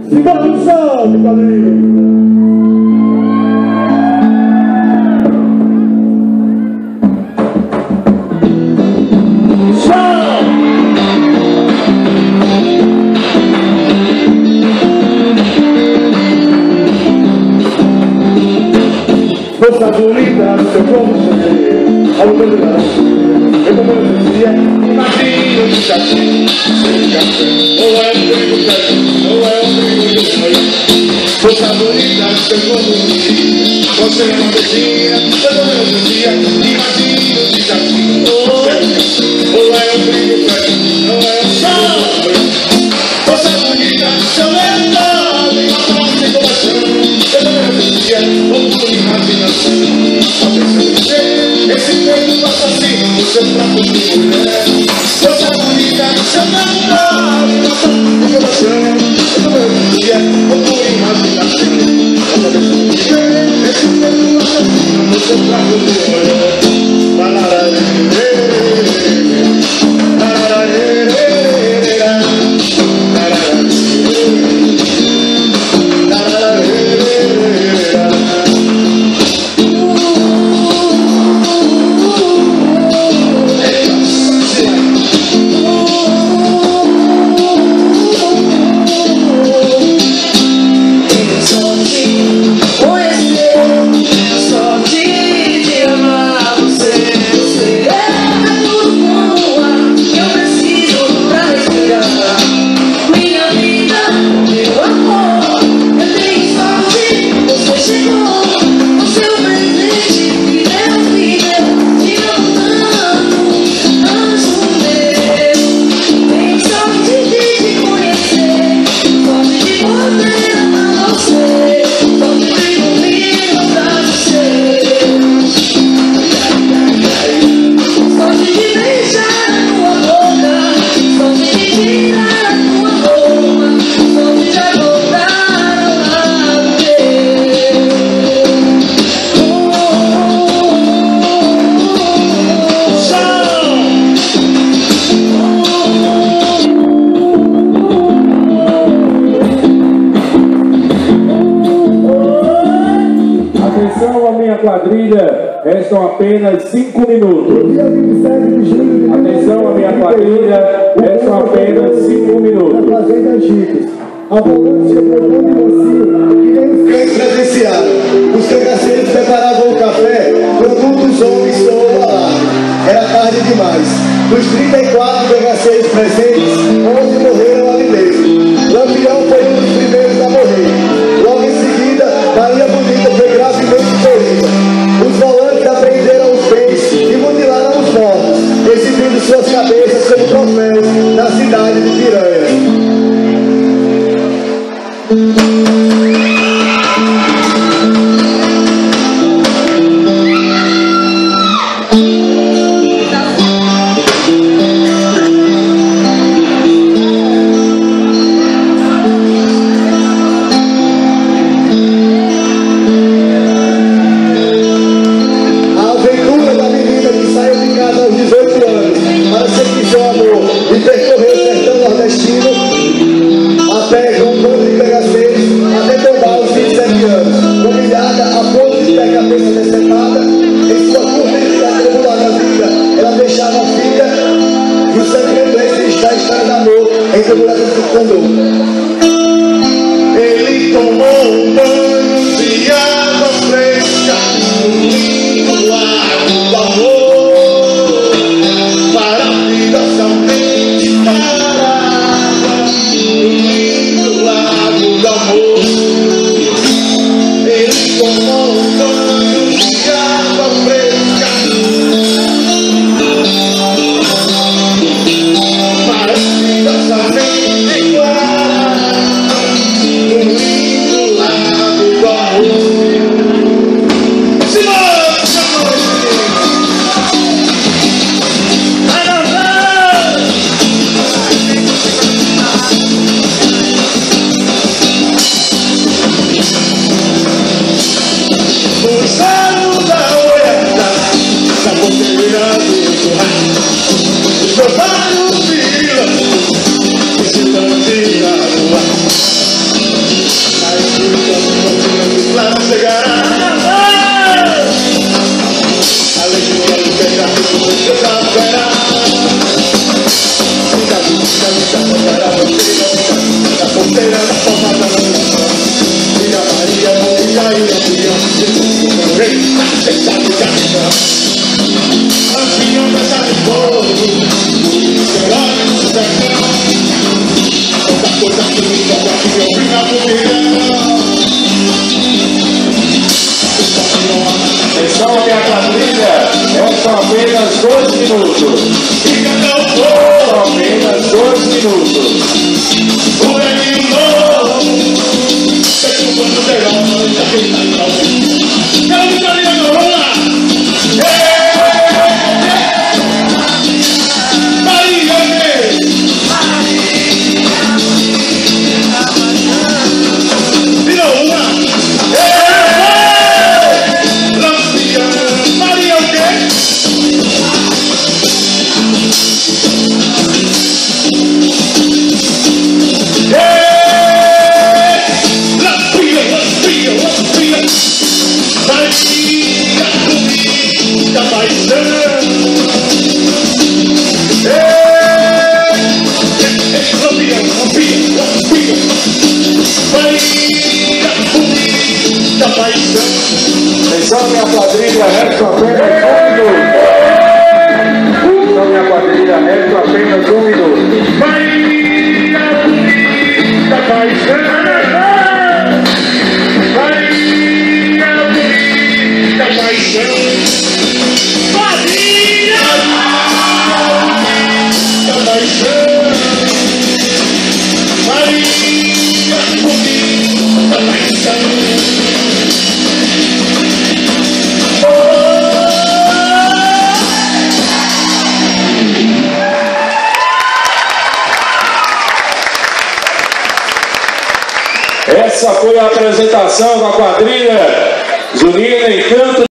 Simbora no sol, meu padrinho. Força bonita no seu corpo cheio, ao meu lugar, eu como eu dizia, imagino de chatinho, sem café, ou é um trigo preto, ou é um trigo de manhã. Força bonita no seu corpo cheio, você é uma beijinha, eu como eu dizia, imagino de chatinho, ou é um trigo preto, ou é um trigo de manhã. Força bonita no seu lado, e uma frase de coração, eu como eu dizia, como imaginação, só pensando em você, esse peito assassino no seu prato de mulher. Força bonita no seu namorado, uma frase de coração, eu como eu dizia, como imaginação, só pensando em você, esse peito assassino no seu prato de mulher. Quadrilha, restam apenas 5 minutos. Atenção, a minha quadrilha, restam apenas 5 minutos. A volância profundo e macio, que nem os cães presenciaram. Os cangaceiros preparavam o café, quando os homens soam o alarme. Era tarde demais. Dos 34 cangaceiros presentes, 11 morreram ali mesmo. Lampião foi um dos primeiros a morrer. Logo em seguida, Maria Bonita foi gravemente ferida. Os volantes apreenderam os bens e mutilaram os mortos, exibindo suas cabeças como troféus na cidade de Piranhas. E percorreu o sertão nordestino até João Bando de Cangaceiros, até bandeira da palma da mão. Filha Maria, Mônica e Lampião, Jesus, meu rei, deixa de caminhar. Lampião deixa de fogo, herói do sertão. Tanta coisa que nunca já vi eu vi na mulher. Atenção, minha quadrilha, são apenas 2 minutos. São apenas 2 minutos. O velhinho novo, feito um bando de heróis, daquele Natal. Quero me dar minha corona. Atenção, minha quadrilha, resta apenas 1 minuto. Atenção, minha quadrilha, resta apenas 1 minuto. Maria bonita paisana, Maria bonita paisana, Maria bonita paisana, Maria bonita paisana. Essa foi a apresentação da quadrilha junina Encanto